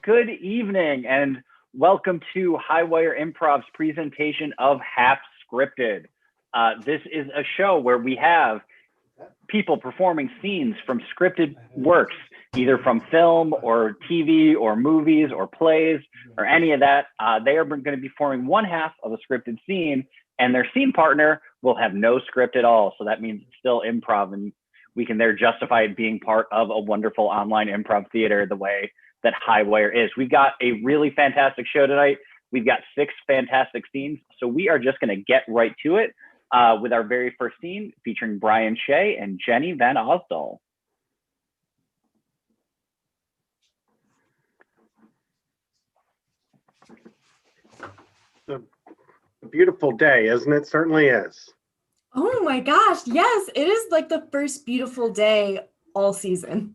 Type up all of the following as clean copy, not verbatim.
Good evening and welcome to Highwire Improv's presentation of Half Scripted. This is a show where we have people performing scenes from scripted works, either from film or TV or movies or plays or any of that. They are going to be performing one half of a scripted scene, and their scene partner will have no script at all. So that means it's still improv, and we can there justify it being part of a wonderful online improv theater the way that Highwire is. We've got a really fantastic show tonight. We've got 6 fantastic scenes. So we are just going to get right to it with our very first scene featuring Brian Shea and Jenny Van Osdol. A beautiful day, isn't it? Certainly is. Oh my gosh, yes, it is like the first beautiful day all season.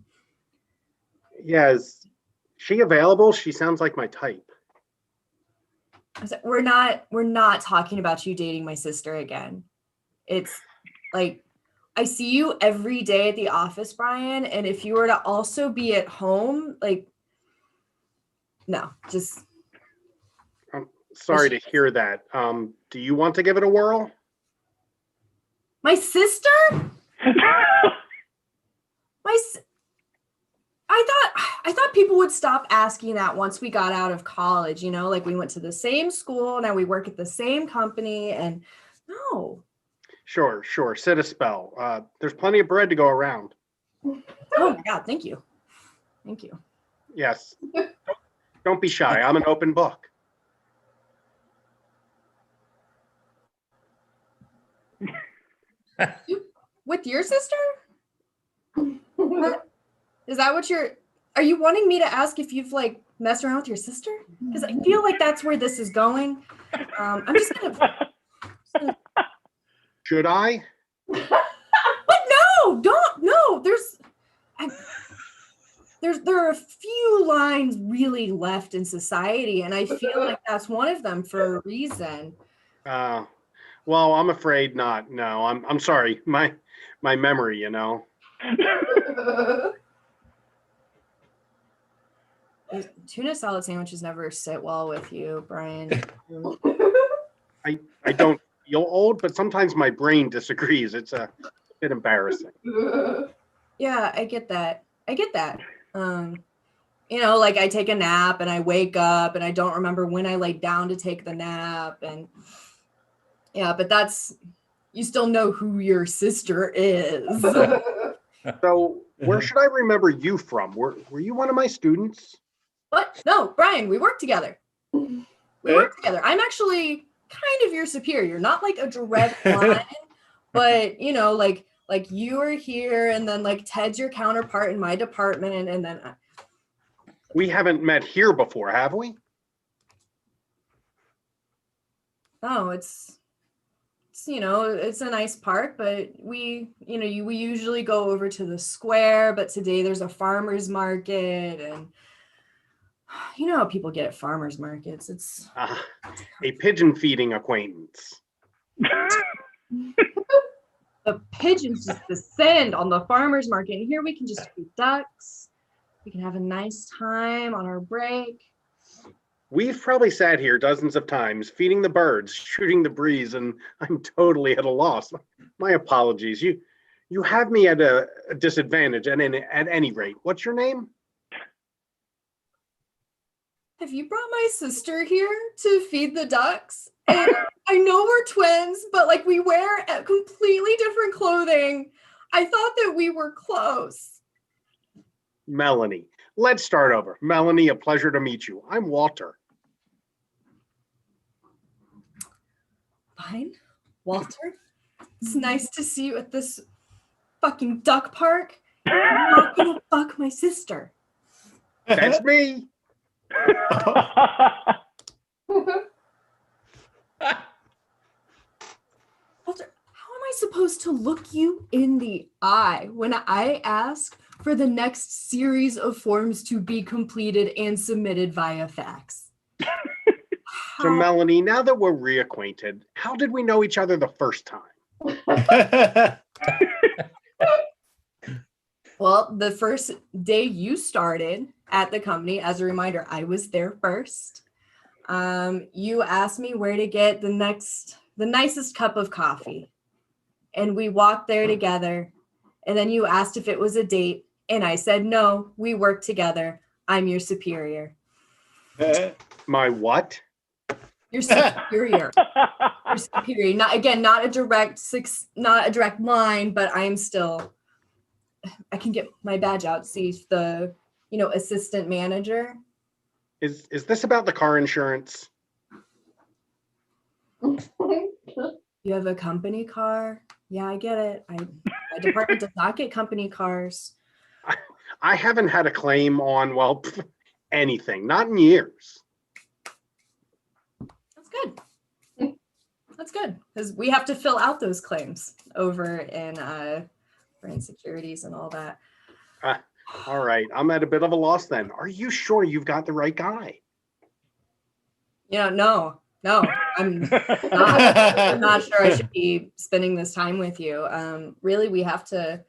Yeah, is she available? She sounds like my type. We're not talking about you dating my sister again. It's like I see you every day at the office, Brian, and if you were to also be at home, like no, just I'm sorry to hear that. Do you want to give it a whirl? my sister? I thought people would stop asking that once we got out of college, you know, like we went to the same school, now we work at the same company, and no. Sure. Sit a spell. There's plenty of bread to go around. Oh my God, thank you. Yes. Don't be shy. I'm an open book. With your sister? Is that what are you wanting me to ask if you've like messed around with your sister? Because I feel like that's where this is going. I'm just gonna. Should I? But no, don't. No, there are a few lines really left in society, and I feel like that's one of them for a reason. Well, I'm afraid not. No, I'm sorry. My memory, you know. Tuna salad sandwiches never sit well with you, Brian. I don't feel old, but sometimes my brain disagrees. It's a bit embarrassing. Yeah, I get that. You know, like I take a nap and I wake up and I don't remember when I laid down to take the nap, and yeah, but you still know who your sister is. So where should I remember you from? Were you one of my students? What? No, Brian, we work together. I'm actually kind of your superior, not like a direct line, but you know, like you are here, and then like Ted's your counterpart in my department, and then We haven't met here before, have we? oh, it's you know, it's a nice park, but we usually go over to the square, but today there's a farmer's market, and you know how people get at farmers markets. It's a pigeon feeding acquaintance. The pigeons just descend on the farmer's market, and here we can just feed ducks. We can have a nice time on our break. We've probably sat here dozens of times, feeding the birds, shooting the breeze, and I'm totally at a loss. My apologies. You have me at a disadvantage at any rate. What's your name? Have you brought my sister here to feed the ducks? And I know we're twins, but like we wear completely different clothing. I thought that we were close. Melanie. Let's start over. Melanie, a pleasure to meet you. I'm Walter. Fine, Walter. It's nice to see you at this fucking duck park. You're not gonna fuck my sister. That's me. Walter, how am I supposed to look you in the eye when I ask for the next series of forms to be completed and submitted via fax? So Melanie, now that we're reacquainted, how did we know each other the first time? Well, the first day you started, at the company. As a reminder, I was there first. You asked me where to get the nicest cup of coffee. And we walked there together. And then you asked if it was a date. And I said, no, we work together. I'm your superior. My what? You're superior. You're superior. Not a direct line, but I can get my badge out. See the, assistant manager. Is this about the car insurance? You have a company car? Yeah, I get it. My department does not get company cars. I haven't had a claim on, anything, not in years. That's good. That's good because we have to fill out those claims over in for insecurities and all that. All right, I'm at a bit of a loss then. Are you sure you've got the right guy? No, I'm not. I'm not sure I should be spending this time with you. Really, we have that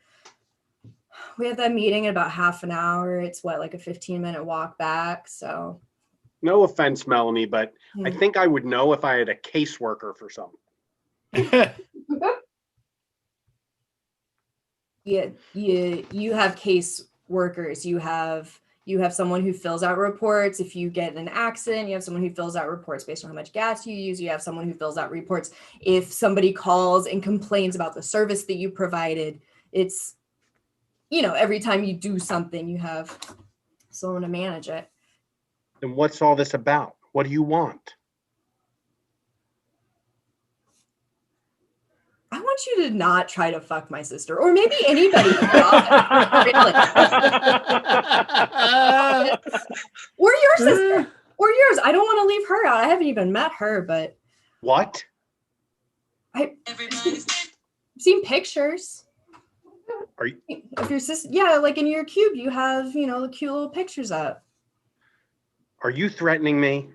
meeting in about half an hour. It's like a 15-minute walk back. So No offense, Melanie, but I think I would know if I had a caseworker for something. Yeah, you have case workers. You have someone who fills out reports. If you get in an accident, you have someone who fills out reports based on how much gas you use. You have someone who fills out reports if somebody calls and complains about the service that you provided. It's, every time you do something, you have someone to manage it. Then what's all this about? What do you want? I want you to not try to fuck my sister, or maybe anybody. Really. Or your sister, or yours. I don't want to leave her out. I haven't even met her, but What? I've seen pictures. Are you? Of your sister? Yeah, like in your cube, you have the cute little pictures up. Are you threatening me?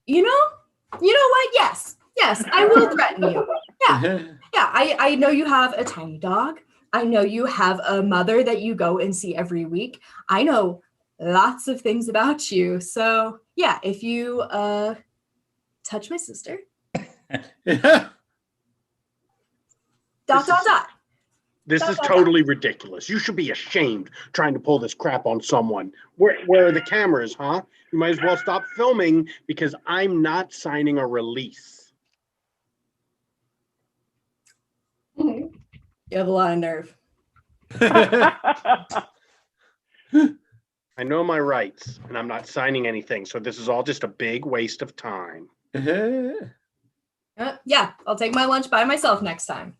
You know what? Yes, I will threaten you. Yeah. I know you have a tiny dog. I know you have a mother that you go and see every week. I know lots of things about you. So yeah, if you touch my sister, dot. This is totally ridiculous. You should be ashamed trying to pull this crap on someone. Where are the cameras, huh? You might as well stop filming because I'm not signing a release. You have a lot of nerve. I know my rights and I'm not signing anything. So this is all just a big waste of time. Yeah, I'll take my lunch by myself next time.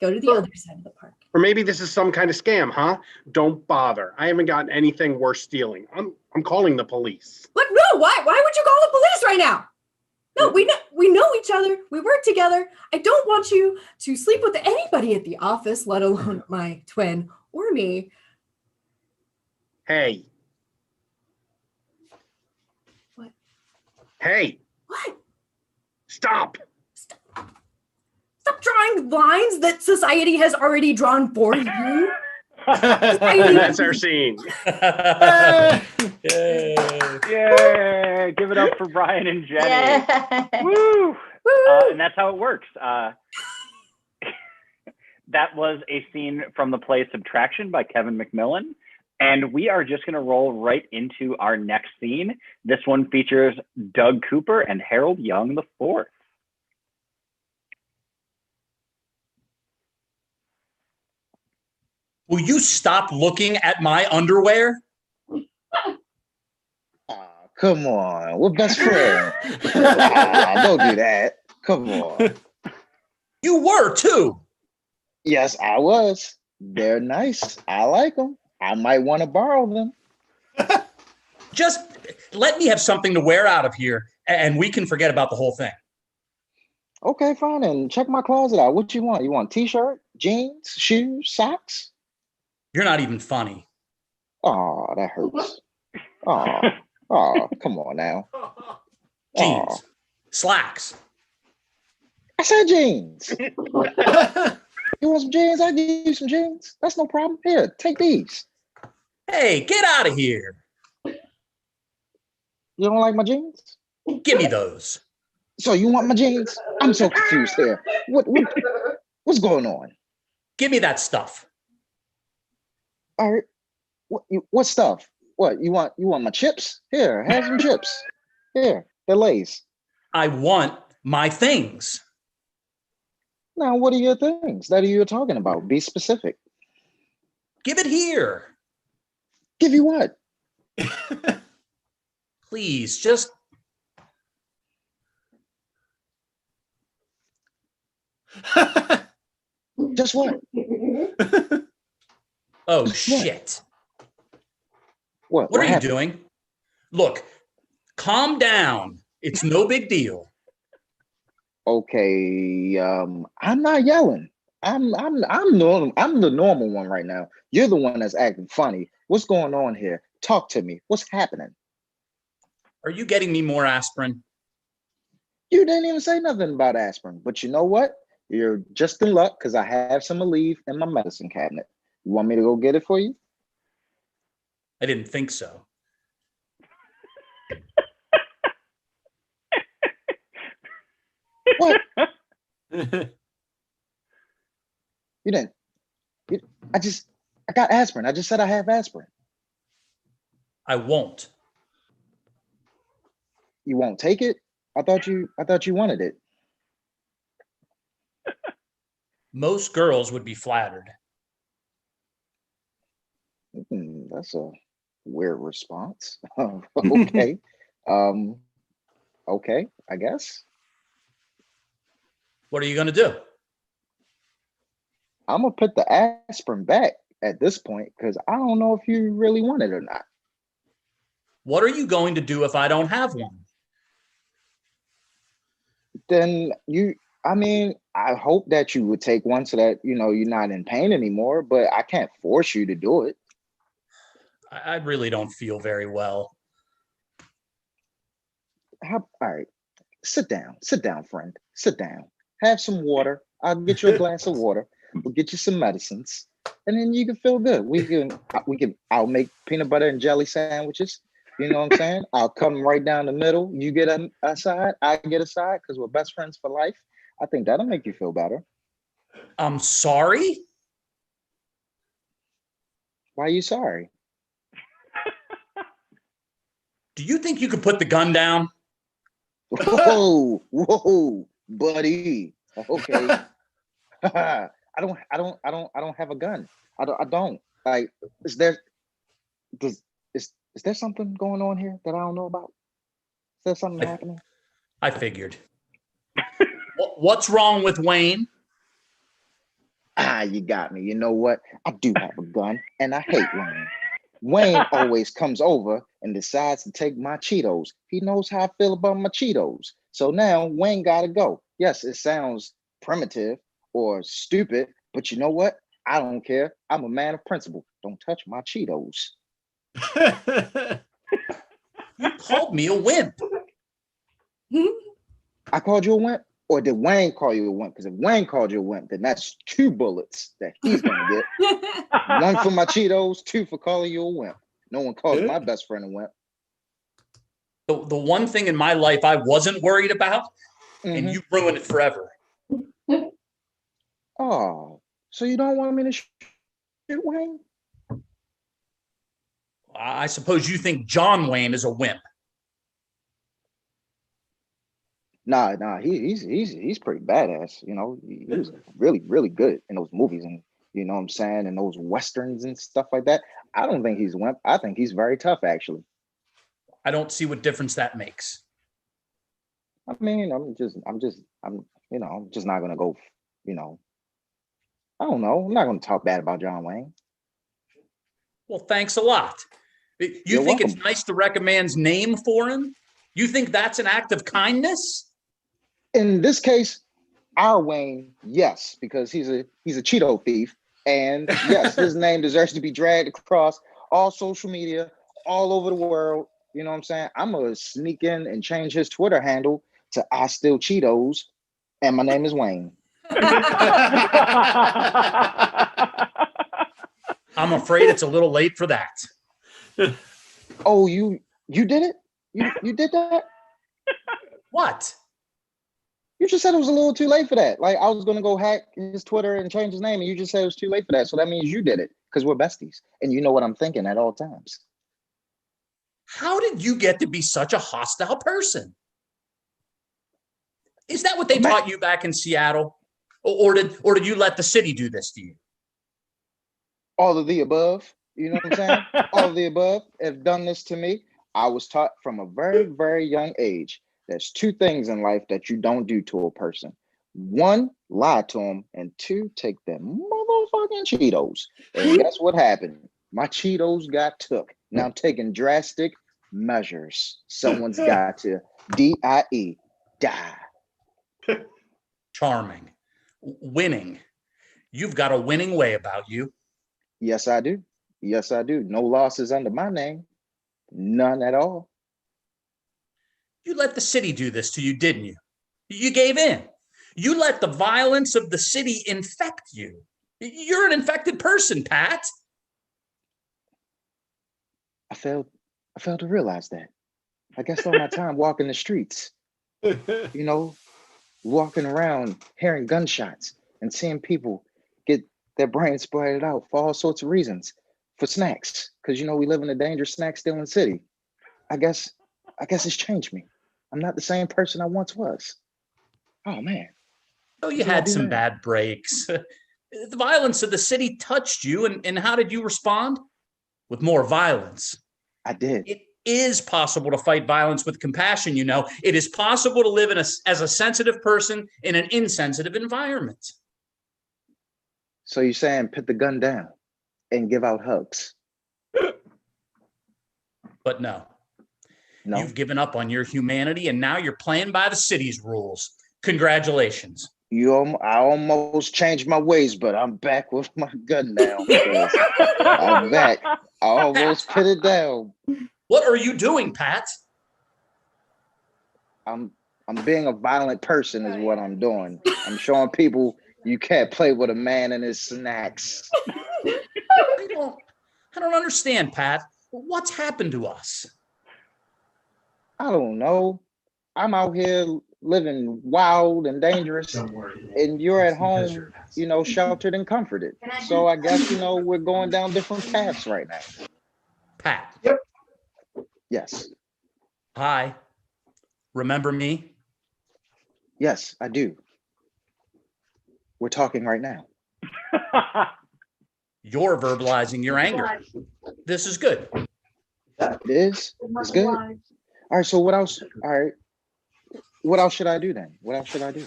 Go to the other side of the park. Or maybe this is some kind of scam, huh? Don't bother. I haven't gotten anything worth stealing. I'm calling the police. What? No, why would you call the police right now? No, we know each other. We work together. I don't want you to sleep with anybody at the office, let alone my twin or me. Hey. What? Hey. What? Stop. Stop drawing lines that society has already drawn for you. That's our scene. Yay. Give it up for Brian and Jenny. Yeah. Woo! And that's how it works. That was a scene from the play Subtraction by Kevin McMillan. And we are just going to roll right into our next scene. This one features Doug Cooper and Harold Young IV. Will you stop looking at my underwear? Come on, we're best friends. Don't do that. Come on. You were too. Yes, I was. They're nice. I like them. I might want to borrow them. Just let me have something to wear out of here and we can forget about the whole thing. Okay, fine. And check my closet out. What you want? You want t-shirt, jeans, shoes, socks? You're not even funny. Oh, that hurts. Oh, come on now. Jeans, Aw. slacks. I said jeans. You want some jeans? I'll give you some jeans. That's no problem. Here, take these. Hey, get out of here. You don't like my jeans? Give me those. So you want my jeans? I'm so confused here. What's going on? Give me that stuff. All right. What stuff? What you want? You want my chips? Here, have some chips. Here, they're Lay's. I want my things. Now, what are your things that you're talking about? Be specific. Give it here. Give you what? Please, just Just what? oh shit. What What are you happened? doing? Look, calm down. It's no big deal. Okay, I'm not yelling. I'm the normal one right now. You're the one that's acting funny. What's going on here? Talk to me. What's happening? Are you getting me more aspirin? You didn't even say nothing about aspirin, but you know what? You're just in luck because I have some Aleve in my medicine cabinet. You want me to go get it for you? I didn't think so. What? You didn't. I got aspirin. I just said I have aspirin. I won't. You won't take it? I thought you wanted it. Most girls would be flattered. That's a weird response. Okay. Okay, I guess. What are you going to do? I'm gonna put the aspirin back at this point because I don't know if you really want it or not. What are you going to do if I don't have one? Then I hope that you would take one so that you're not in pain anymore, but I can't force you to do it. I really don't feel very well. All right, sit down, friend. Sit down. Have some water. I'll get you a glass of water. We'll get you some medicines, and then you can feel good. I'll make peanut butter and jelly sandwiches. You know what I'm saying? I'll come right down the middle. You get a side, I get a side, because we're best friends for life. I think that'll make you feel better. I'm sorry? Why are you sorry? Do you think you could put the gun down? Whoa, buddy. Okay. I don't have a gun. I don't. Like, is there something going on here that I don't know about? Is there something happening? I figured. What's wrong with Wayne? You got me. You know what? I do have a gun, and I hate Wayne. Wayne always comes over and decides to take my Cheetos. He knows how I feel about my Cheetos. So now Wayne gotta go. Yes, it sounds primitive or stupid, but you know what? I don't care. I'm a man of principle. Don't touch my Cheetos. You called me a wimp. I called you a wimp? Or did Wayne call you a wimp? Because if Wayne called you a wimp, then that's 2 bullets that he's gonna get. 1 for my Cheetos, 2 for calling you a wimp. No one calls my best friend a wimp. The one thing in my life I wasn't worried about, and you ruined it forever. Oh, so you don't want me to shoot Wayne? I suppose you think John Wayne is a wimp. Nah, he's pretty badass. He was really, really good in those movies, and you know what I'm saying, and those westerns and stuff like that. I don't think he's a wimp. I think he's very tough, actually. I don't see what difference that makes. I mean, I'm just not gonna go, I don't know. I'm not gonna talk bad about John Wayne. Well, thanks a lot. You You're think welcome. it's nice to wreck a man's name for him? You think that's an act of kindness? In this case, our Wayne, yes, because he's a Cheeto thief, and yes, his name deserves to be dragged across all social media, all over the world. You know what I'm saying? I'm gonna sneak in and change his Twitter handle to I Still Cheetos, and my name is Wayne. I'm afraid it's a little late for that. Oh, you did it? You did that? What? You just said it was a little too late for that. Like I was gonna go hack his Twitter and change his name, and you just said it was too late for that. So that means you did it because we're besties, and you know what I'm thinking at all times. How did you get to be such a hostile person? Is that what they taught you back in Seattle? Or did you let the city do this to you? All of the above. You know what I'm saying? All of the above have done this to me. I was taught from a very, very young age. There's two things in life that you don't do to a person. One, lie to them, and two, take their motherfucking Cheetos. And guess what happened? My Cheetos got took. Now I'm taking drastic measures. Someone's got to die. Charming. Winning. You've got a winning way about you. Yes, I do. Yes, I do. No losses under my name. None at all. You let the city do this to you, didn't you? You gave in. You let the violence of the city infect you. You're an infected person, Pat. I failed to realize that. I guess all my time walking the streets, you know, walking around hearing gunshots and seeing people get their brains splattered out for all sorts of reasons, for snacks, because you know we live in a dangerous snack stealing city. I guess it's changed me. I'm not the same person I once was. Oh man. Oh, you had some bad breaks. The violence of the city touched you, and how did you respond? With more violence. I did. It is possible to fight violence with compassion, you know. It is possible to live as a sensitive person in an insensitive environment. So you're saying put the gun down and give out hugs? But no. No. You've given up on your humanity, and now you're playing by the city's rules. Congratulations. I almost changed my ways, but I'm back with my gun now. I'm back. I almost put it down. What are you doing, Pat? I'm being a violent person is what I'm doing. I'm showing people you can't play with a man and his snacks. I don't understand, Pat. What's happened to us? I don't know. I'm out here living wild and dangerous, and you're at home, you know, sheltered and comforted. So I guess, you know, we're going down different paths right now. Pat. Yep. Yes. Hi. Remember me? Yes, I do. We're talking right now. You're verbalizing your anger. This is good. It is? It's good? All right, so what else? All right. What else should I do then? What else should I do?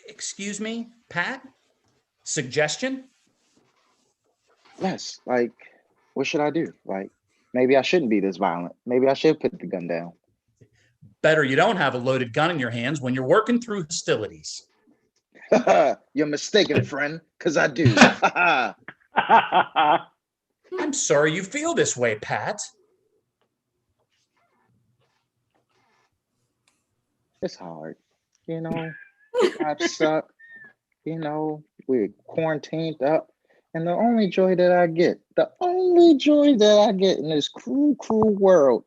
Excuse me, Pat? Suggestion? Yes, like, what should I do? Like, maybe I shouldn't be this violent. Maybe I should put the gun down. Better you don't have a loaded gun in your hands when you're working through hostilities. You're mistaken, friend, because I do. I'm sorry you feel this way, Pat. It's hard. You know, jobs suck. You know, we're quarantined up. And the only joy that I get in this cruel, cruel world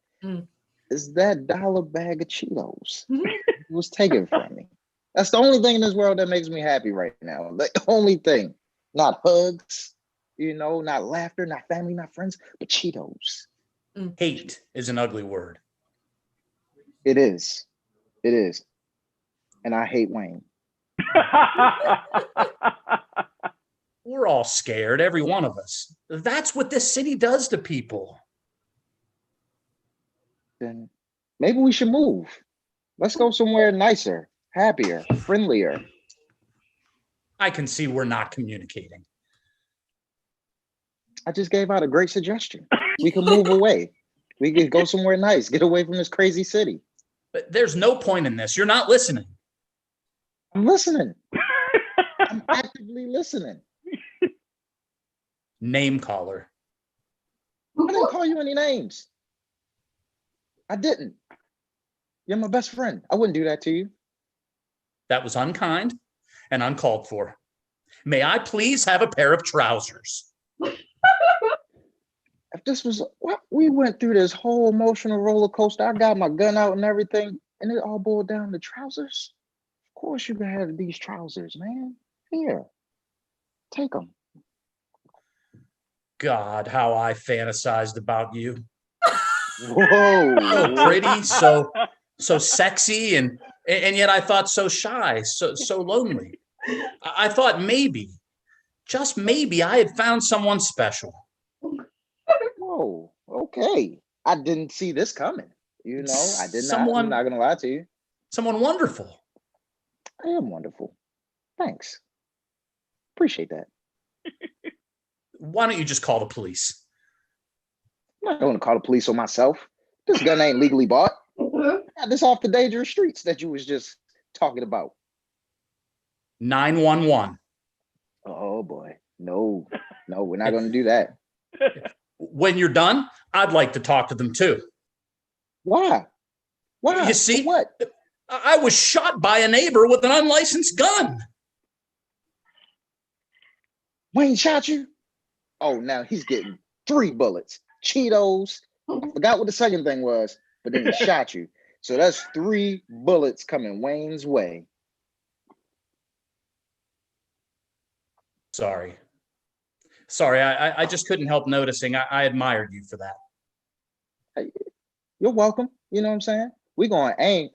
is that $1 bag of Cheetos. It was taken from me. That's the only thing in this world that makes me happy right now. The only thing. Not hugs, you know, not laughter, not family, not friends, but Cheetos. Hate is an ugly word. It is. It is. And I hate Wayne. We're all scared, every one of us. That's what this city does to people. Then maybe we should move. Let's go somewhere nicer, happier, friendlier. I can see we're not communicating. I just gave out a great suggestion. We can move away. We can go somewhere nice, get away from this crazy city. But there's no point in this. You're not listening. I'm listening. I'm actively listening. Name caller. I didn't call you any names. I didn't. You're my best friend. I wouldn't do that to you. That was unkind. and uncalled for. May I please have a pair of trousers? If this was what we went through, this whole emotional roller coaster, I got my gun out and everything, and it all boiled down to trousers. Of course, you can have these trousers, man. Here, take them. God, how I fantasized about you. Whoa. So pretty, so sexy, and yet I thought so shy, so lonely. I thought maybe, just maybe, I had found someone special. Whoa. Okay. I didn't see this coming. You know, I did not. Someone- I'm not gonna lie to you. Someone wonderful. I am wonderful. Thanks. Appreciate that. Why don't you just call the police? I'm not going to call the police on myself. This gun ain't legally bought. I got this off the dangerous streets that you was just talking about. 911. Oh boy. No, we're not going to do that. When you're done, I'd like to talk to them too. Why? Why? You see, For what? I was shot by a neighbor with an unlicensed gun. Wayne shot you? Oh, now he's getting 3 bullets. Cheetos. I forgot what the second thing was, but then he shot you. So that's 3 bullets coming Wayne's way. Sorry, I just couldn't help noticing. I admired you for that. You're welcome. You know what I'm saying? We're going to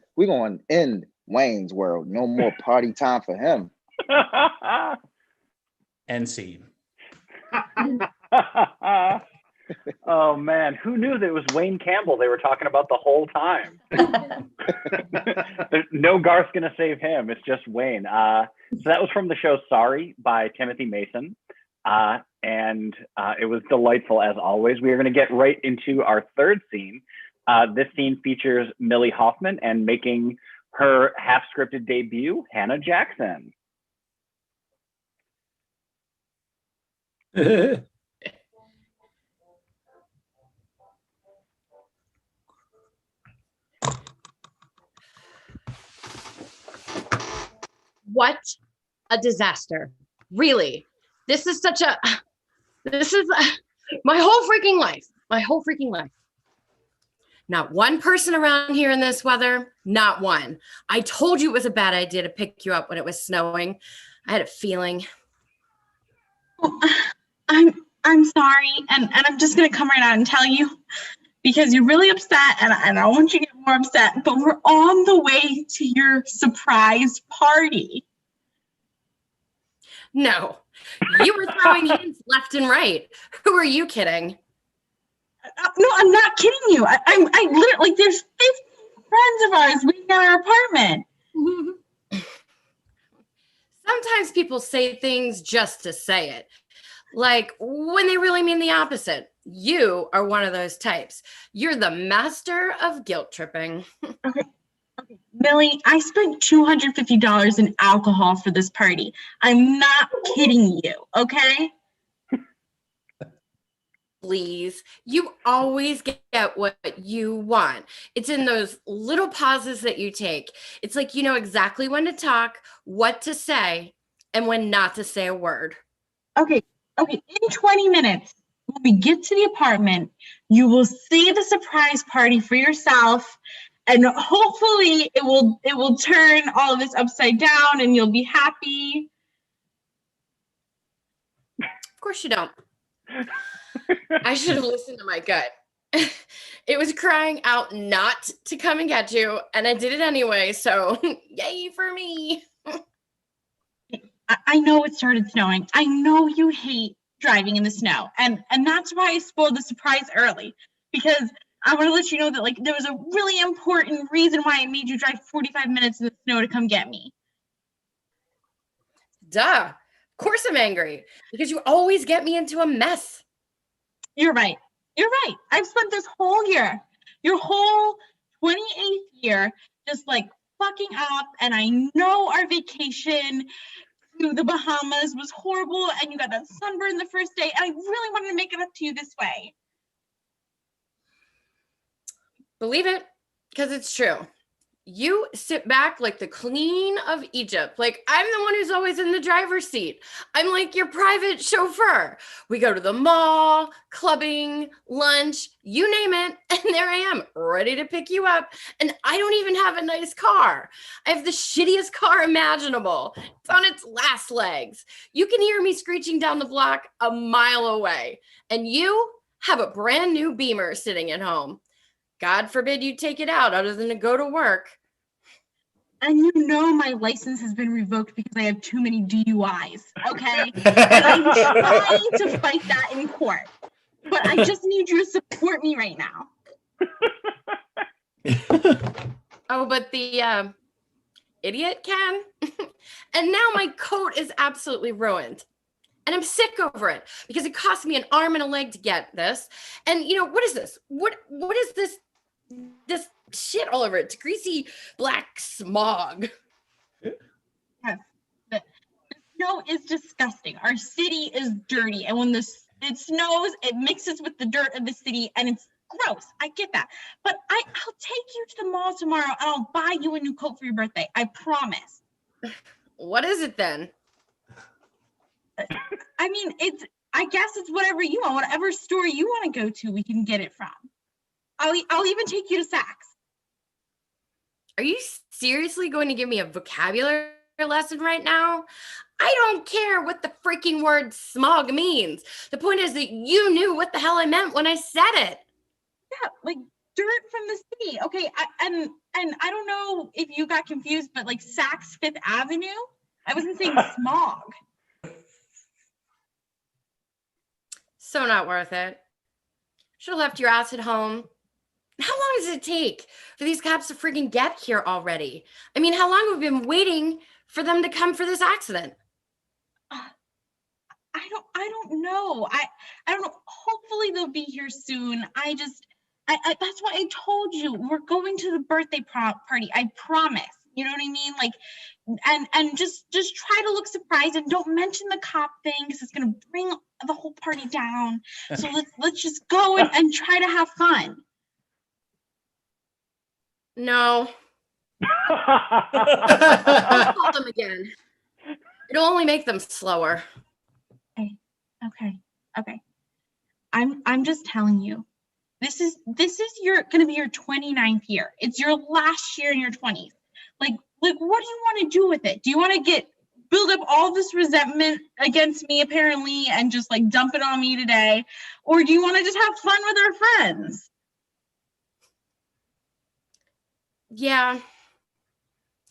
end Wayne's world. No more party time for him. End scene. Oh man, who knew that it was Wayne Campbell they were talking about the whole time? There's no Garth's gonna save him. It's just Wayne. So that was from the show Sorry by Timothy Mason. And it was delightful as always. We are gonna get right into our third scene. This scene features Millie Hoffman and making her half-scripted debut, Hannah Jackson. What a disaster. Really. This is my whole freaking life. My whole freaking life. Not one person around here in this weather. Not one. I told you it was a bad idea to pick you up when it was snowing. I had a feeling. I'm sorry, and I'm just gonna come right out and tell you because you're really upset, and I don't want you to get more upset. But we're on the way to your surprise party. No, you were throwing hints left and right. Who are you kidding? No, I'm not kidding you. I literally there's 50 friends of ours waiting at our apartment. Sometimes people say things just to say it. Like when they really mean the opposite. You are one of those types. You're the master of guilt tripping. Okay, Millie, I spent $250 in alcohol for this party. I'm not kidding you, okay? Please, you always get what you want. It's in those little pauses that you take. It's like you know exactly when to talk, what to say, and when not to say a word. Okay, in 20 minutes, when we get to the apartment, you will see the surprise party for yourself, and hopefully it will turn all of this upside down and you'll be happy. Of course you don't. I should have listened to my gut. It was crying out not to come and get you, and I did it anyway, so yay for me. I know it started snowing. I know you hate driving in the snow, and that's why I spoiled the surprise early, because I want to let you know that like there was a really important reason why I made you drive 45 minutes in the snow to come get me. Duh. Of course I'm angry, because you always get me into a mess. You're right. I've spent this whole year, your whole 28th year, just like fucking up, and I know our vacation to the Bahamas was horrible, and you got that sunburn the first day, and I really wanted to make it up to you this way. Believe it, because it's true. You sit back like the queen of Egypt. Like, I'm the one who's always in the driver's seat. I'm like your private chauffeur. We go to the mall, clubbing, lunch, you name it. And there I am, ready to pick you up. And I don't even have a nice car. I have the shittiest car imaginable. It's on its last legs. You can hear me screeching down the block a mile away. And you have a brand new Beamer sitting at home. God forbid you take it out other than to go to work. And you know my license has been revoked because I have too many DUIs, okay? And I'm trying to fight that in court. But I just need you to support me right now. Oh, but the idiot can. And now my coat is absolutely ruined. And I'm sick over it because it cost me an arm and a leg to get this. And you know, what is this? What is this shit all over it? It's greasy black smog. Yes. The snow is disgusting. Our city is dirty. And when it snows, it mixes with the dirt of the city and it's gross. I get that. But I'll take you to the mall tomorrow and I'll buy you a new coat for your birthday. I promise. What is it then? I mean, I guess it's whatever you want. Whatever store you want to go to, we can get it from. I'll even take you to Saks. Are you seriously going to give me a vocabulary lesson right now? I don't care what the freaking word smog means. The point is that you knew what the hell I meant when I said it. Yeah, like dirt from the city. Okay, and I don't know if you got confused, but like Saks Fifth Avenue, I wasn't saying smog. So not worth it. Should have left your ass at home. How long does it take for these cops to freaking get here already? I mean, how long have we been waiting for them to come for this accident? I don't know. I don't know. Hopefully they'll be here soon. I that's why I told you we're going to the birthday party. I promise. You know what I mean? Like, and just try to look surprised and don't mention the cop thing because it's gonna bring the whole party down. So let's just go and try to have fun. No. I'll call them again. It'll only make them slower. Okay. I'm just telling you. This is gonna be your 29th year. It's your last year in your 20s. Like what do you want to do with it? Do you want to build up all this resentment against me apparently and just like dump it on me today? Or do you want to just have fun with our friends? Yeah.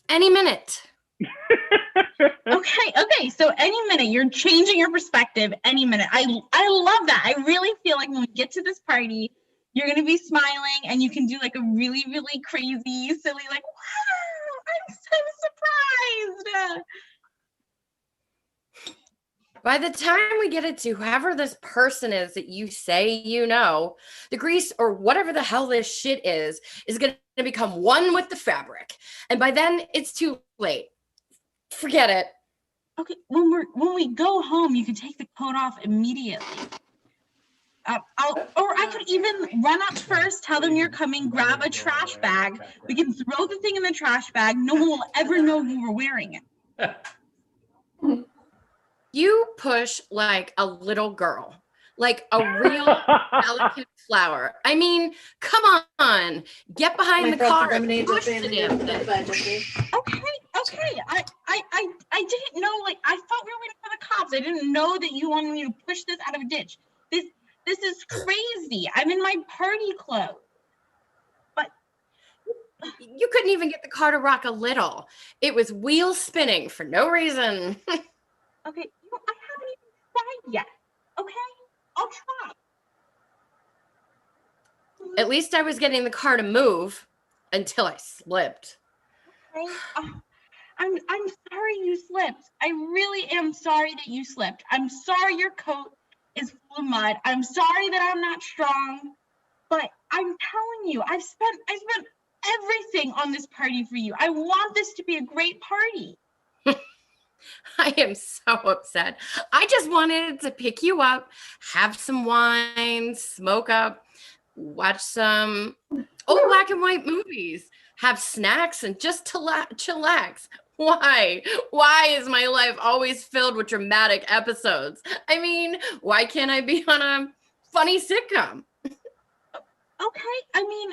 Any minute. Okay. So any minute you're changing your perspective. Any minute. I love that. I really feel like when we get to this party, you're going to be smiling and you can do like a really, really crazy, silly, like, wow, I'm so surprised. By the time we get it to whoever this person is that you say you know, the grease or whatever the hell this shit is going to become one with the fabric. And by then, it's too late. Forget it. Okay, when we go home, you can take the coat off immediately. Or I could even run up first, tell them you're coming, grab a trash bag. We can throw the thing in the trash bag. No one will ever know you were wearing it. You push like a little girl, like a real delicate flower. I mean, come on, get behind the car and push the damn thing. Okay. I didn't know, like, I thought we were waiting for the cops. I didn't know that you wanted me to push this out of a ditch. This is crazy. I'm in my party clothes. But you couldn't even get the car to rock a little. It was wheel spinning for no reason. Okay, I haven't even tried yet. Okay, I'll try. At least I was getting the car to move until I slipped. Okay. I'm sorry you slipped. I really am sorry that you slipped. I'm sorry your coat is full of mud. I'm sorry that I'm not strong. But I'm telling you, I spent everything on this party for you. I want this to be a great party. I am so upset. I just wanted to pick you up, have some wine, smoke up, watch some old black and white movies, have snacks, and just to chillax. Why? Why is my life always filled with dramatic episodes? I mean, why can't I be on a funny sitcom? Okay, I mean,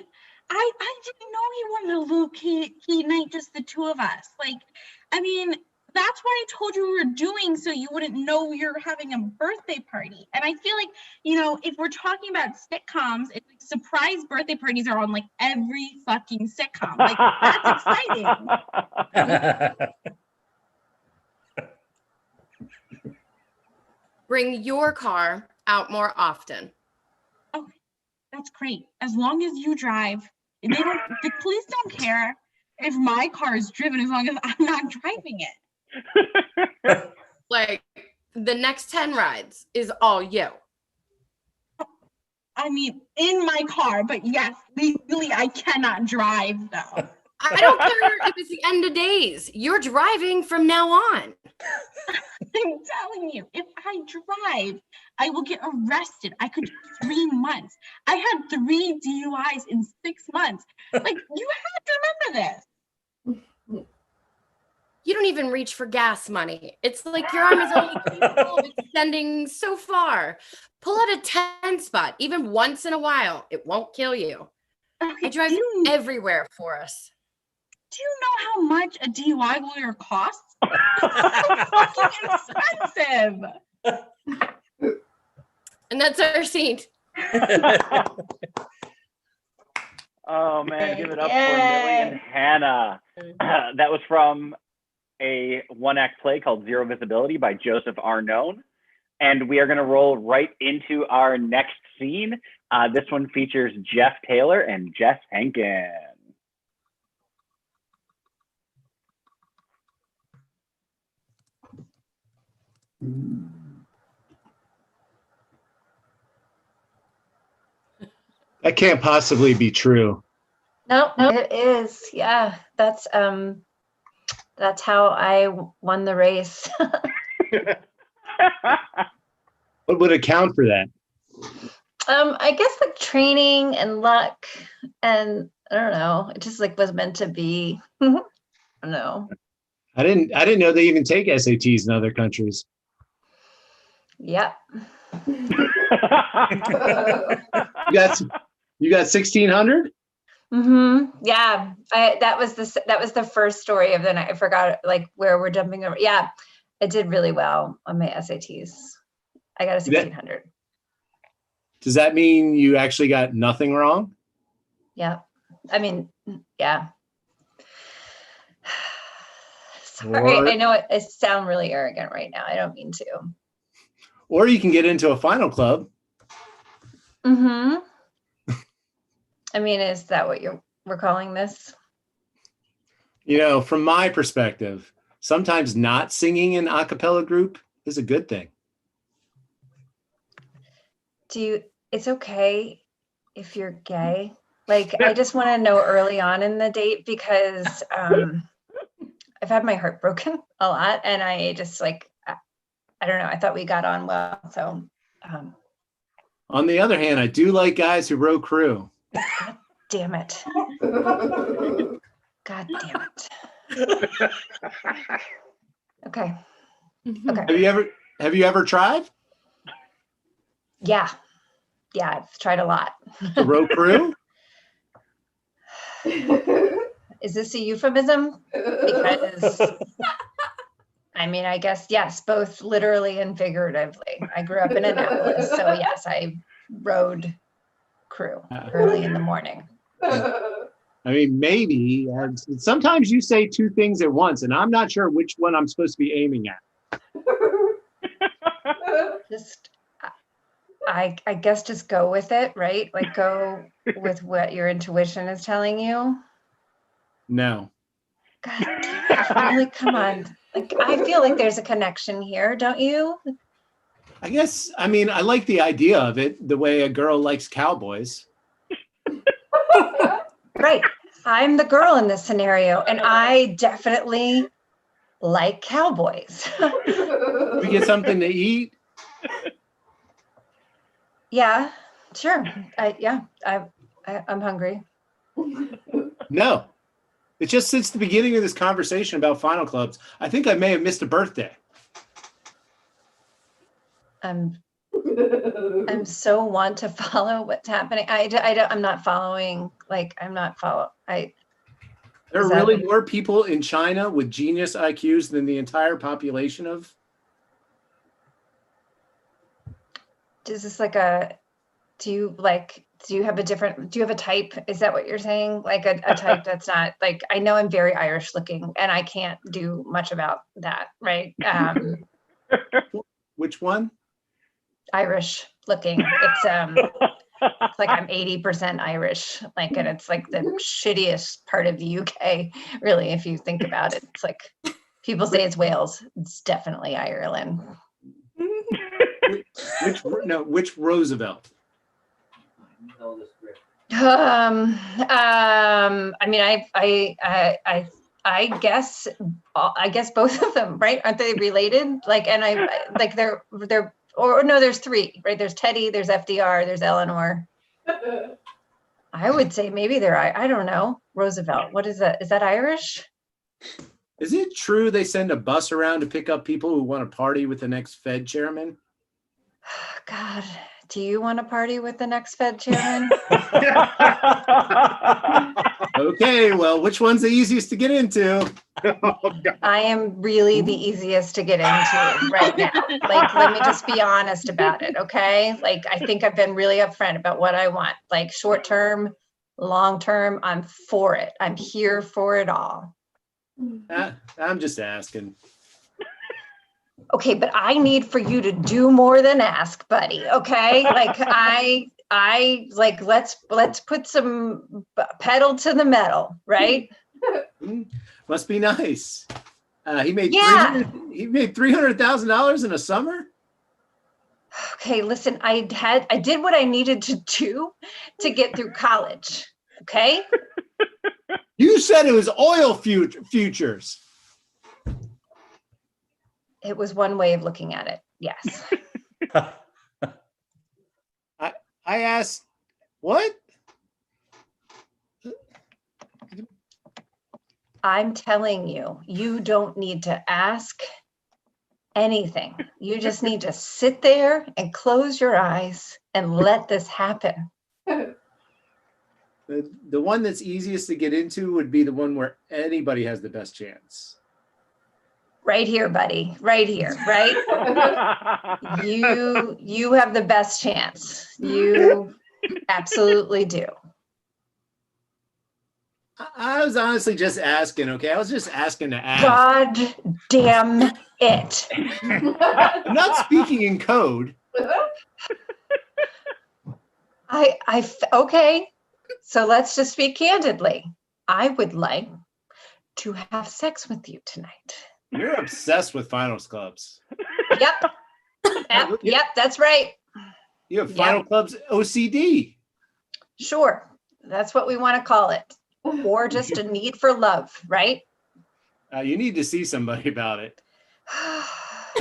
I didn't know you wanted a little key night, just the two of us. Like, I mean, that's what I told you we were doing, so you wouldn't know you're having a birthday party. And I feel like, you know, if we're talking about sitcoms, it's like surprise birthday parties are on like every fucking sitcom. Like, that's exciting. Bring your car out more often. Okay, that's great. As long as you drive, they don't. The police don't care if my car is driven, as long as I'm not driving it. Like, the next 10 rides is all you. I mean, in my car, but yes, legally I cannot drive though. I don't care if it's the end of days. You're driving from now on. I'm telling you, if I drive, I will get arrested. I could do 3 months. I had 3 DUIs in 6 months. Like, you have to remember this. You don't even reach for gas money. It's like your arm is only capable of extending so far. Pull out a 10 spot, even once in a while. It won't kill you. Okay, I drive everywhere for us. do you know how much a DUI lawyer costs? It's so fucking expensive. And that's our scene. Oh man, give it up for Millie and Hannah. That was from a one-act play called Zero Visibility by Joseph Arnone. And we are going to roll right into our next scene. This one features Jeff Taylor and Jess Henkin. That can't possibly be true. No, it is. Yeah, that's how I won the race. What would account for that? I guess like training and luck, and I don't know. It just like was meant to be. I don't know. I didn't know they even take SATs in other countries. Yep. You got 1600? Mm-hmm. Yeah. That was the first story of the night. I forgot like where we're jumping over. Yeah, I did really well on my SATs. I got a 1600. Does that mean you actually got nothing wrong? Yeah. I mean, yeah. Sorry, Or- I know I sound really arrogant right now. I don't mean to. Or you can get into a final club. Mm-hmm. I mean, is that what we're calling this? You know, from my perspective, sometimes not singing in a cappella group is a good thing. It's okay if you're gay. Like, I just want to know early on in the date because I've had my heart broken a lot, and I just like, I don't know. I thought we got on well, so. On the other hand, I do like guys who row crew. God damn it. God damn it. Okay. Okay. Have you ever tried Yeah. Yeah, I've tried a lot. to row crew? Is this a euphemism? Because I mean, I guess, yes, both literally and figuratively. I grew up in Annapolis, so yes, I rode crew early in the morning. I mean, maybe. Sometimes you say two things at once, and I'm not sure which one I'm supposed to be aiming at. Just, I guess just go with it, right? Like go with what your intuition is telling you. No. God damn it, really, come on. Like, I feel like there's a connection here, don't you? I guess, I mean, I like the idea of it, the way a girl likes cowboys. Right. I'm the girl in this scenario, and I definitely like cowboys. We get something to eat. Yeah, sure. I'm hungry. No. It's just since the beginning of this conversation about Final Clubs, I think I may have missed a birthday. I'm so want to follow what's happening. I'm not following. Like I'm not follow. There are Is that- really more people in China with genius IQs than the entire population of. Is this like a? Do you have a type? Is that what you're saying? Like a type that's not like, I know I'm very Irish looking and I can't do much about that, right? Which one? Irish looking. It's like I'm 80% Irish, like, and it's like the shittiest part of the UK, really, if you think about it. It's like people say it's Wales. It's definitely Ireland. Which Roosevelt? I mean, I guess both of them, right? Aren't they related? Like, and I like they're or no, there's three, right? There's Teddy, there's FDR, there's Eleanor. I would say maybe they're, I don't know, Roosevelt. What is that? Is that Irish? Is it true they send a bus around to pick up people who want to party with the next Fed chairman? God, do you want to party with the next Fed chairman? Okay, well, which one's the easiest to get into? I am really the easiest to get into right now. Like, let me just be honest about it, okay? Like, I think I've been really upfront about what I want. Like, short term, long term, I'm for it. I'm here for it all. I'm just asking. Okay, but I need for you to do more than ask, buddy, okay? Like, I like, let's put some pedal to the metal, right? Must be nice. He made $300,000 in a summer. Okay, listen, I did what I needed to do to get through college. Okay. You said it was oil futures. It was one way of looking at it. Yes. I asked, what? I'm telling you, you don't need to ask anything. You just need to sit there and close your eyes and let this happen. The one that's easiest to get into would be the one where anybody has the best chance. Right here, buddy. Right here, right? You have the best chance. You absolutely do. I was honestly just asking, okay? I was just asking to ask. God damn it. I'm not speaking in code. Okay. So let's just speak candidly. I would like to have sex with you tonight. You're obsessed with finals clubs. Yep. Yep, that's right. You have final clubs OCD. Sure. That's what we want to call it. Or just a need for love, right? You need to see somebody about it.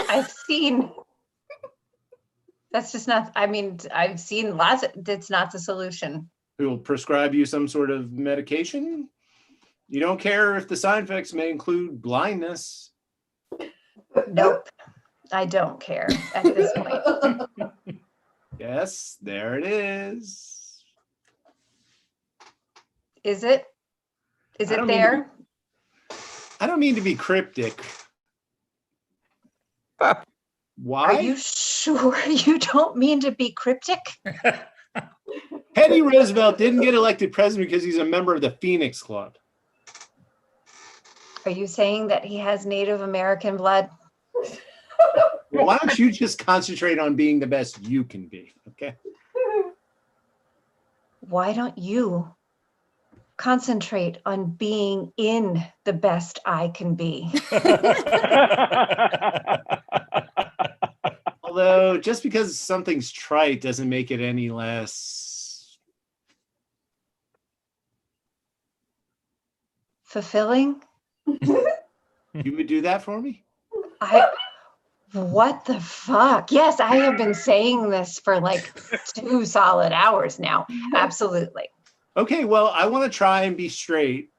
I've seen. That's just not, I mean, I've seen lots of, it's not the solution. Who will prescribe you some sort of medication? You don't care if the side effects may include blindness. Nope. I don't care at this point. Yes, there it is. Is it? Is it there? I don't mean to be cryptic. Why? Are you sure you don't mean to be cryptic? Teddy Roosevelt didn't get elected president because he's a member of the Phoenix Club. Are you saying that he has Native American blood? Well, why don't you just concentrate on being the best you can be, okay? Why don't you concentrate on being in the best I can be? Although, just because something's trite doesn't make it any less fulfilling. You would do that for me? What the fuck? Yes, I have been saying this for like 2 solid hours now. Absolutely. Okay, well, I want to try and be straight.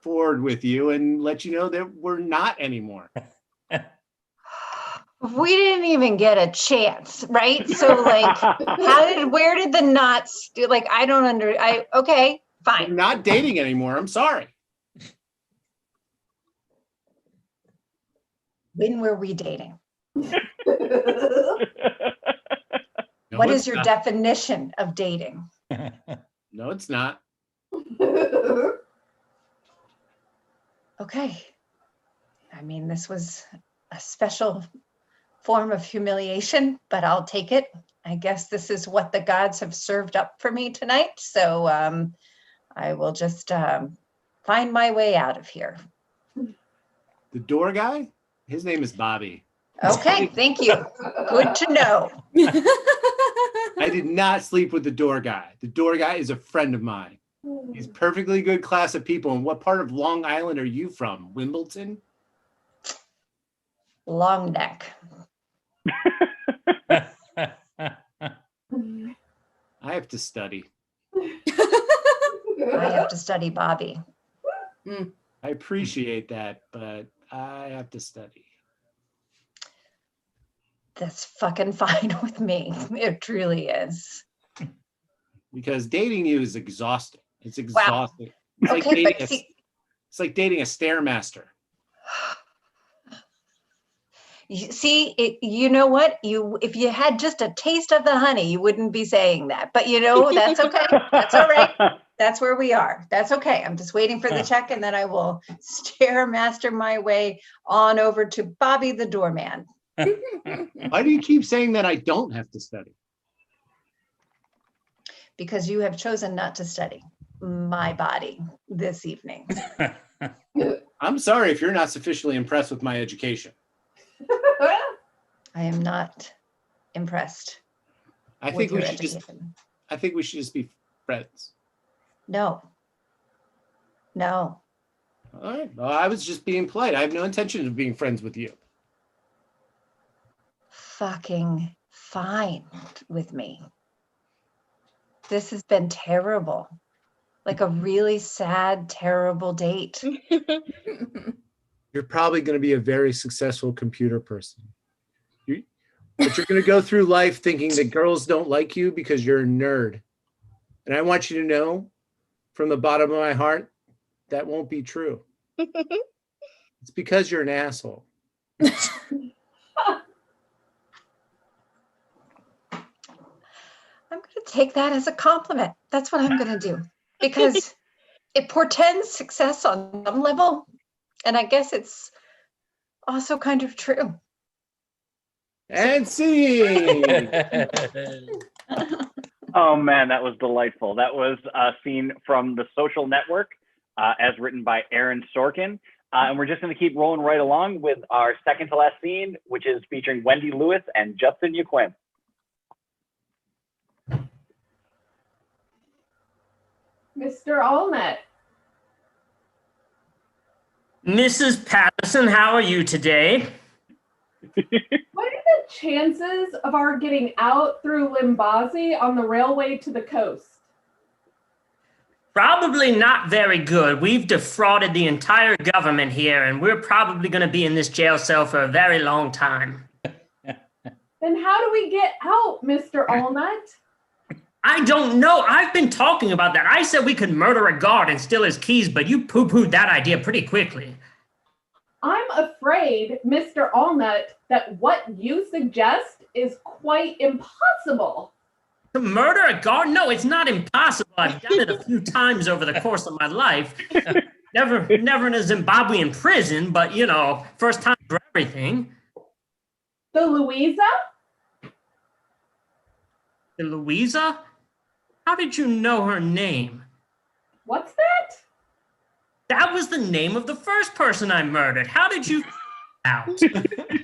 forward with you and let you know that we're not anymore. We didn't even get a chance, right? So like, where did the knots, like, I don't okay, We're fine. not dating anymore. I'm sorry. When were we dating? No, What it's is your not. definition of dating? No, it's not. Okay. I mean, this was a special form of humiliation, but I'll take it. I guess this is what the gods have served up for me tonight. So I will just find my way out of here. The door guy? His name is Bobby. Okay, thank you. Good to know. I did not sleep with the door guy. The door guy is a friend of mine. He's perfectly good class of people. And what part of Long Island are you from? Wimbledon? Long neck. I have to study. I have to study Bobby. I appreciate that, but I have to study. That's fucking fine with me. It truly is. Because dating you is exhausting. It's exhausting. It's like Okay, dating but see, it's like dating a Stairmaster. you know what? If you had just a taste of the honey, you wouldn't be saying that. But you know, that's okay. That's all right. That's where we are. That's okay. I'm just waiting for the check, and then I will Stairmaster my way on over to Bobby the doorman. Why do you keep saying that I don't have to study? Because you have chosen not to study my body this evening. I'm sorry if you're not sufficiently impressed with my education. I am not impressed. I with think we your should education. just be friends. No. All right. Well, I was just being polite. I have no intention of being friends with you. Fucking fine with me. This has been terrible. Like a really sad, terrible date. You're probably going to be a very successful computer person. But you're going to go through life thinking that girls don't like you because you're a nerd. And I want you to know from the bottom of my heart, that won't be true. It's because you're an asshole. I'm going to take that as a compliment. That's what I'm going to do. Because it portends success on some level. And I guess it's also kind of true. And see. Oh man, that was delightful. That was a scene from The Social Network, as written by Aaron Sorkin. And we're just going to keep rolling right along with our second to last scene, which is featuring Wendy Lewis and Justin Yaquin. Mr. Allnut. Mrs. Patterson, how are you today? What are the chances of our getting out through Limbazi on the railway to the coast? Probably not very good. We've defrauded the entire government here, and we're probably going to be in this jail cell for a very long time. Then how do we get out, Mr. Allnut? I don't know. I've been talking about that. I said we could murder a guard and steal his keys, but you poo-pooed that idea pretty quickly. I'm afraid, Mr. Allnut, that what you suggest is quite impossible. To murder a guard? No, it's not impossible. I've done it a few times over the course of my life. Never in a Zimbabwean prison, but, you know, first time for everything. The Louisa? The Louisa? How did you know her name? What's that? That was the name of the first person I murdered. How did you out?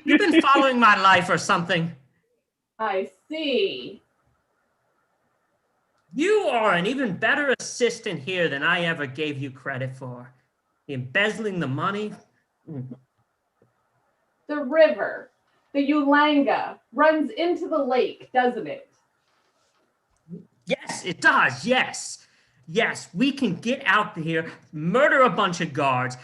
You've been following my life or something. I see. You are an even better assistant here than I ever gave you credit for. Embezzling the money. The river, the Ulanga, runs into the lake, doesn't it? Yes, it does, yes. yes, we can get out here, murder a bunch of guards,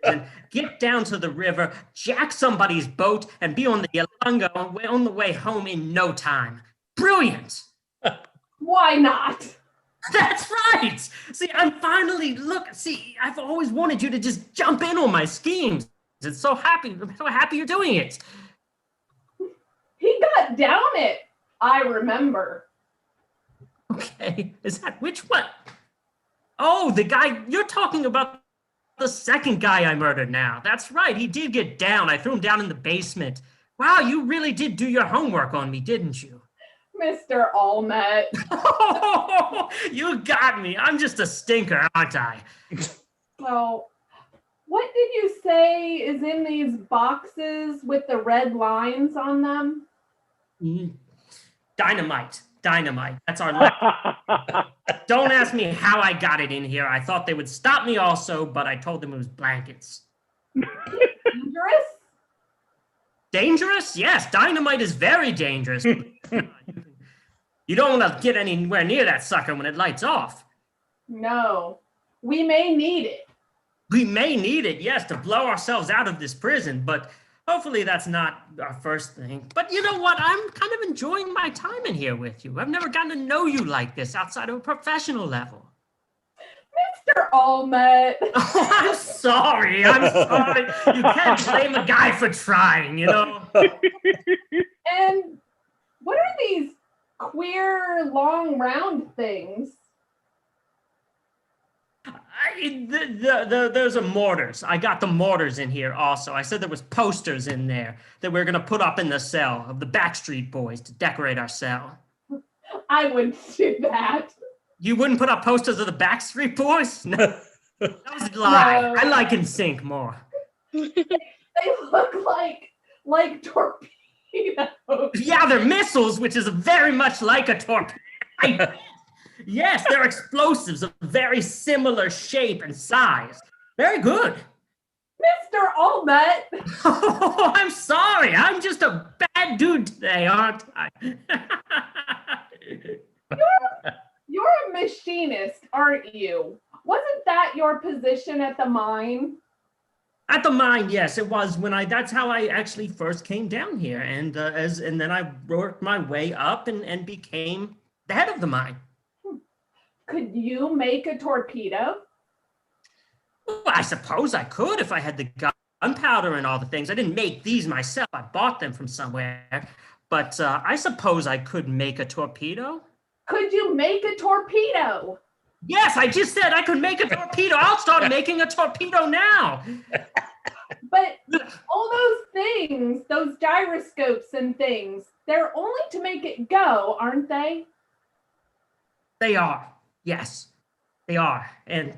and get down to the river, jack somebody's boat, and be on the Yolanga on the way home in no time. Brilliant. Why not? That's right. See, I've always wanted you to just jump in on my schemes. I'm so happy you're doing it. He got down it. I remember. Okay, is that which one? Oh, the guy, you're talking about the second guy I murdered now. That's right, he did get down. I threw him down in the basement. Wow, you really did do your homework on me, didn't you? Mr. Allmet. You got me. I'm just a stinker, aren't I? So, what did you say is in these boxes with the red lines on them? Dynamite. That's our Don't ask me how I got it in here. I thought they would stop me also, but I told them it was blankets. Dangerous? Dangerous? Yes, dynamite is very dangerous. You don't want to get anywhere near that sucker when it lights off. No. We may need it. We may need it, yes, to blow ourselves out of this prison, but hopefully that's not our first thing. But you know what? I'm kind of enjoying my time in here with you. I've never gotten to know you like this outside of a professional level. Mr. Allmet. Oh, I'm sorry. You can't blame a guy for trying, you know? And what are these queer long round things? There's a mortars. I got the mortars in here also. I said there was posters in there that we're going to put up in the cell of the Backstreet Boys to decorate our cell. I wouldn't do that. You wouldn't put up posters of the Backstreet Boys? No. That was a lie. No. I like NSYNC more. They look like torpedoes. Yeah, they're missiles, which is very much like a torpedo. Yes, they're explosives of very similar shape and size. Very good. Mr. Allmet. Oh, I'm sorry. I'm just a bad dude today, aren't I? You're a machinist, aren't you? Wasn't that your position at the mine? At the mine, yes, it was that's how I actually first came down here. And then I worked my way up and became the head of the mine. Could you make a torpedo? Well, I suppose I could if I had the gunpowder and all the things. I didn't make these myself. I bought them from somewhere. But I suppose I could make a torpedo. Could you make a torpedo? Yes, I just said I could make a torpedo. I'll start making a torpedo now. But all those things, those gyroscopes and things, they're only to make it go, aren't they? They are. Yes, they are. And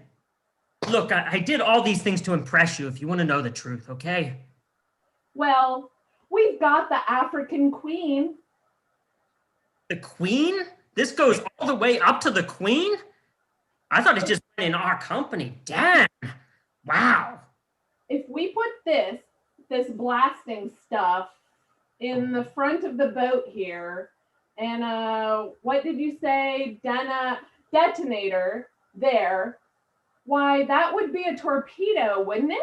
look, I did all these things to impress you if you want to know the truth, okay? Well, we've got the African Queen. The Queen? This goes all the way up to the Queen? I thought it just went in our company. Damn. Wow. If we put this blasting stuff in the front of the boat here, and what did you say? Detonator there. Why, that would be a torpedo, wouldn't it?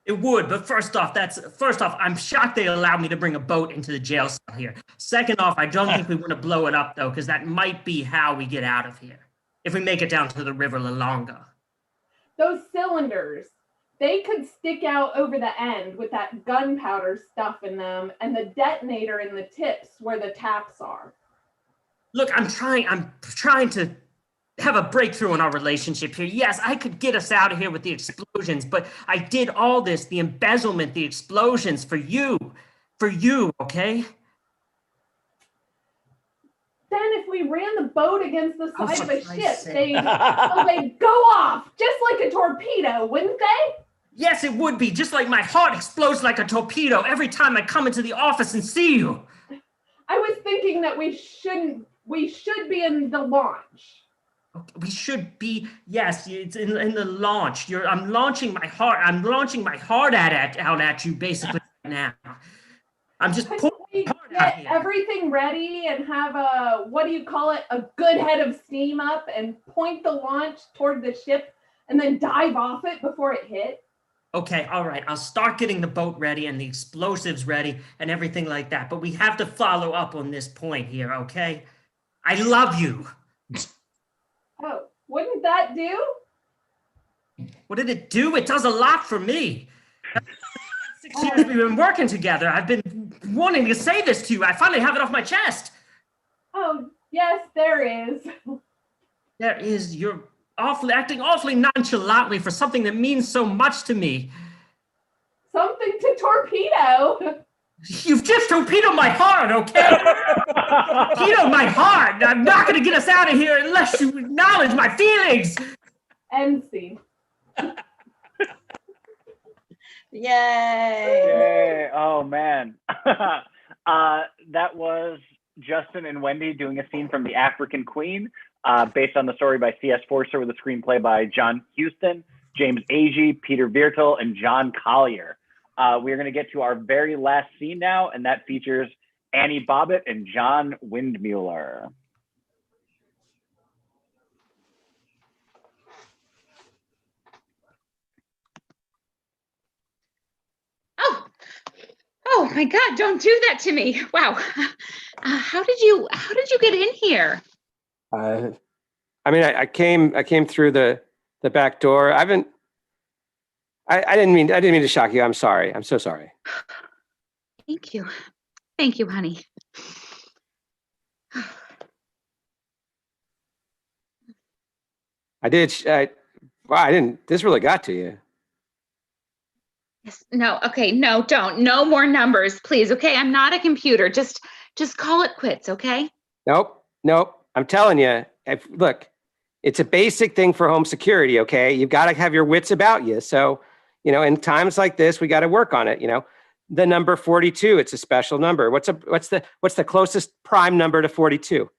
It would, but first off, I'm shocked they allowed me to bring a boat into the jail cell here. Second off, I don't think we want to blow it up though, because that might be how we get out of here. If we make it down to the River Lolonga. Those cylinders, they could stick out over the end with that gunpowder stuff in them and the detonator in the tips where the taps are. Look, I'm trying to have a breakthrough in our relationship here. Yes, I could get us out of here with the explosions, but I did all this, the embezzlement, the explosions for you, okay? Then if we ran the boat against the side of a ship, they'd go off just like a torpedo, wouldn't they? Yes, it would be. Just like my heart explodes like a torpedo every time I come into the office and see you. I was thinking that we should be in the launch. We should be, yes, it's in the launch. I'm launching my heart out at you basically right now. I'm just pouring my heart get here. everything ready and have a, what do you call it? A good head of steam up and point the launch toward the ship and then dive off it before it hit? Okay, all right. I'll start getting the boat ready and the explosives ready and everything like that. But we have to follow up on this point here, okay? I love you. Oh, wouldn't that do? What did it do? It does a lot for me. 6 years we've been working together. I've been wanting to say this to you. I finally have it off my chest. Oh, yes, there is. There is, you're acting awfully nonchalantly for something that means so much to me. Something to torpedo. You've just torpedoed my heart, okay? Torpedoed my heart. I'm not going to get us out of here unless you acknowledge my feelings. End scene. Yay. Yay. Oh, man. That was Justin and Wendy doing a scene from The African Queen, based on the story by C.S. Forster with a screenplay by John Huston, James Agee, Peter Viertel, and John Collier. We're going to get to our very last scene now, and that features Annie Bobbitt and John Windmuller. Oh my God, don't do that to me. Wow. How did you get in here? I mean, I came through the back door. I didn't mean to shock you. I'm sorry. I'm so sorry. Thank you. Thank you, honey. I didn't, this really got to you. Yes. No, okay, no, don't. No more numbers, please. Okay, I'm not a computer. Just call it quits, okay? Nope. I'm telling you, look, it's a basic thing for home security, okay? You've got to have your wits about you. So, in times like this, we got to work on it, The number 42, it's a special number. What's the closest prime number to 42?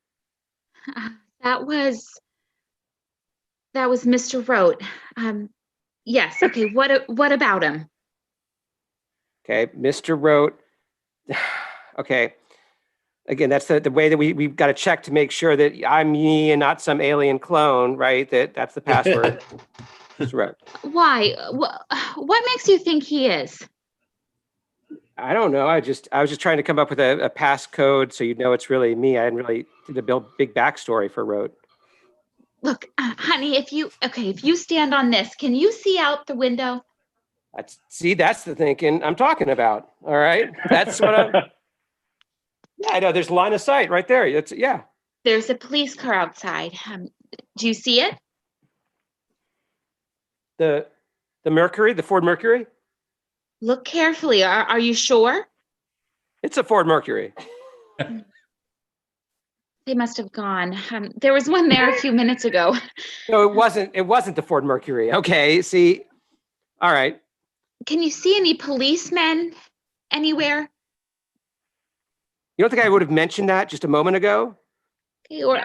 That was Mr. Rote. Yes, okay, what about him? Okay, Mr. Rote. Okay. Again, that's the way that we've got to check to make sure that I'm me and not some alien clone, right? That's the password. Mr. Rote. Why? What makes you think he is? I don't know. I was just trying to come up with a passcode so you'd know it's really me. I didn't really do the big backstory for Rote. Look, honey, if you stand on this, can you see out the window? That's the thinking I'm talking about. All right. That's what I'm. Yeah, I know. There's line of sight right there. Yeah. There's a police car outside. Do you see it? The Mercury, the Ford Mercury? Look carefully. Are you sure? It's a Ford Mercury. They must have gone. There was one there a few minutes ago. No, it wasn't the Ford Mercury. Okay, see. All right. Can you see any policemen anywhere? You don't think I would have mentioned that just a moment ago? Okay, or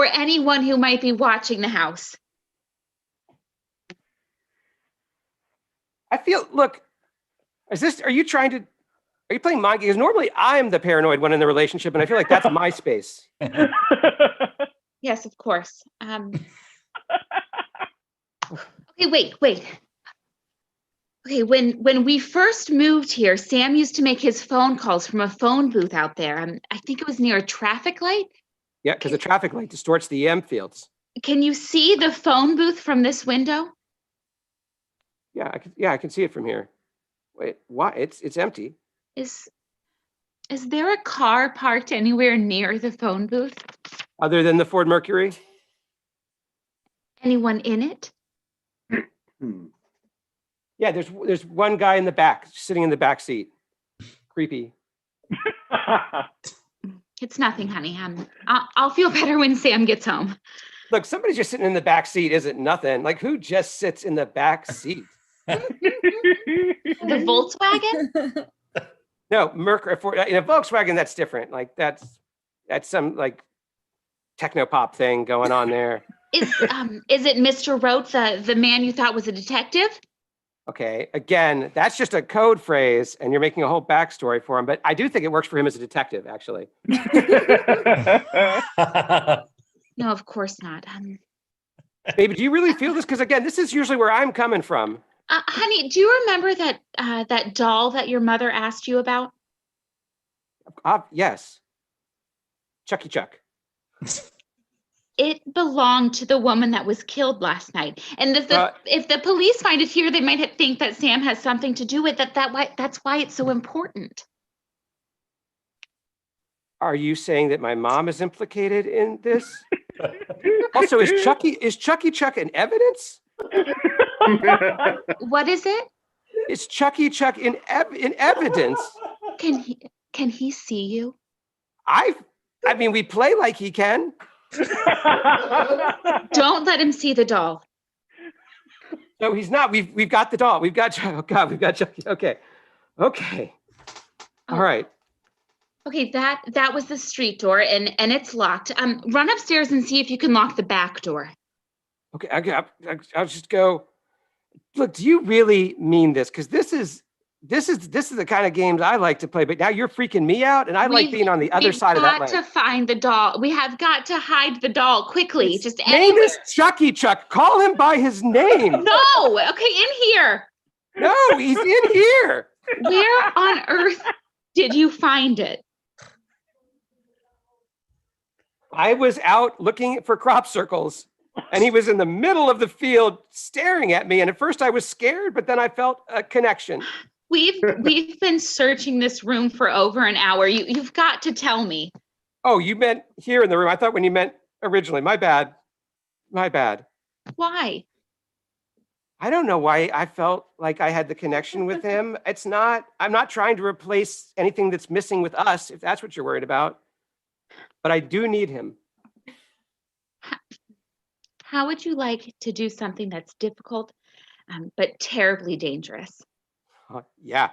anyone who might be watching the house. Look, are you playing mind games? Because normally I'm the paranoid one in the relationship, and I feel like that's my space. Yes, of course. Okay, wait. Okay, when we first moved here, Sam used to make his phone calls from a phone booth out there. I think it was near a traffic light. Yeah, because the traffic light distorts the EM fields. Can you see the phone booth from this window? Yeah, I can see it from here. Wait, what? It's empty. Is there a car parked anywhere near the phone booth? Other than the Ford Mercury? Anyone in it? Yeah, there's one guy in the back, sitting in the back seat. Creepy. It's nothing, honey. I'll feel better when Sam gets home. Look, somebody's just sitting in the back seat isn't nothing. Like, who just sits in the back seat? The Volkswagen? No, Mercury. In a Volkswagen, that's different. Like that's some like techno pop thing going on there. Is it Mr. Rote, the man you thought was a detective? Okay, again, that's just a code phrase, and you're making a whole backstory for him. But I do think it works for him as a detective, actually. No, of course not. Baby, do you really feel this? Because again, this is usually where I'm coming from. Honey, do you remember that doll that your mother asked you about? Yes, Chucky Chuck. It belonged to the woman that was killed last night. And if the police find it here, they might think that Sam has something to do with it. That's why it's so important. Are you saying that my mom is implicated in this? Also, is Chucky Chuck in evidence? What is it? Is Chucky Chuck in evidence? Can he see you? I mean, we play like he can. Don't let him see the doll. No, he's not. We've got the doll. We've got Chucky. Okay. All right. Okay, that was the street door, and it's locked. Run upstairs and see if you can lock the back door. Okay, I'll just go. Look, do you really mean this? Because this is the kind of games I like to play. But now you're freaking me out, and I like being on the other side of that line. We've got to find the doll. We have got to hide the doll quickly. Just name anywhere. is Chucky Chuck. Call him by his name. No. Okay, in here. No, he's in here. Where on earth did you find it? I was out looking for crop circles, and he was in the middle of the field staring at me. And at first I was scared, but then I felt a connection. We've been searching this room for over an hour. You've got to tell me. Oh, you meant here in the room. I thought when you meant originally. My bad. Why? I don't know why I felt like I had the connection with him. I'm not trying to replace anything that's missing with us, if that's what you're worried about. But I do need him. How would you like to do something that's difficult, but terribly dangerous? Yeah.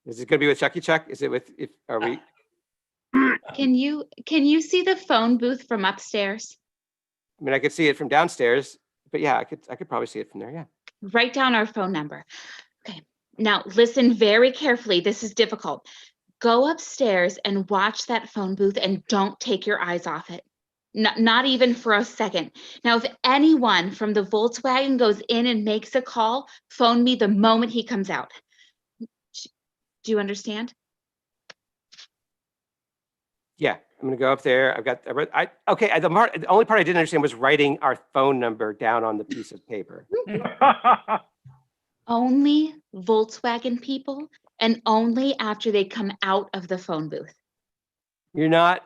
Is it going to be with Chucky Chuck? Is it with? Are we? Can you see the phone booth from upstairs? I mean, I could see it from downstairs, but yeah, I could probably see it from there. Yeah. Write down our phone number. Okay. Now listen very carefully. This is difficult. Go upstairs and watch that phone booth and don't take your eyes off it. Not even for a second. Now, if anyone from the Volkswagen goes in and makes a call, phone me the moment he comes out. Do you understand? Yeah, I'm gonna go up there. The only part I didn't understand was writing our phone number down on the piece of paper. Only Volkswagen people, and only after they come out of the phone booth. You're not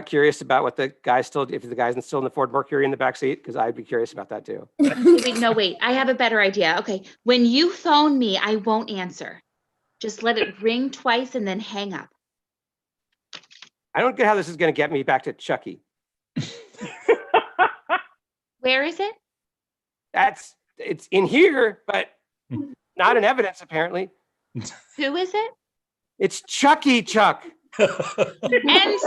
curious about what if the guy's still in the Ford Mercury in the back seat? Because I'd be curious about that too. Wait, I have a better idea. Okay, when you phone me, I won't answer. Just let it ring twice and then hang up. I don't get how this is going to get me back to Chucky. Where is it? It's in here, but not in evidence apparently. Who is it? It's Chucky Chuck. NC.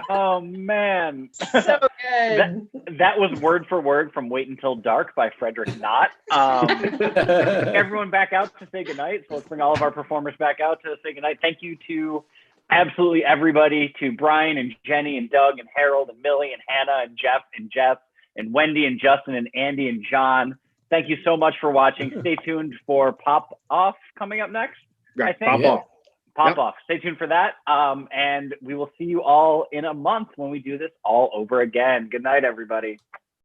Oh man, So good. that was word for word from "Wait Until Dark" by Frederick Knott. Everyone back out to say goodnight. So let's bring all of our performers back out to say goodnight. Thank you to absolutely everybody, to Brian and Jenny and Doug and Harold and Millie and Hannah and Jeff and Wendy and Justin and Andy and John. Thank you so much for watching. Stay tuned for Pop Off coming up next. Right, I think. Pop off. Stay tuned for that. And we will see you all in a month when we do this all over again. Good night, everybody.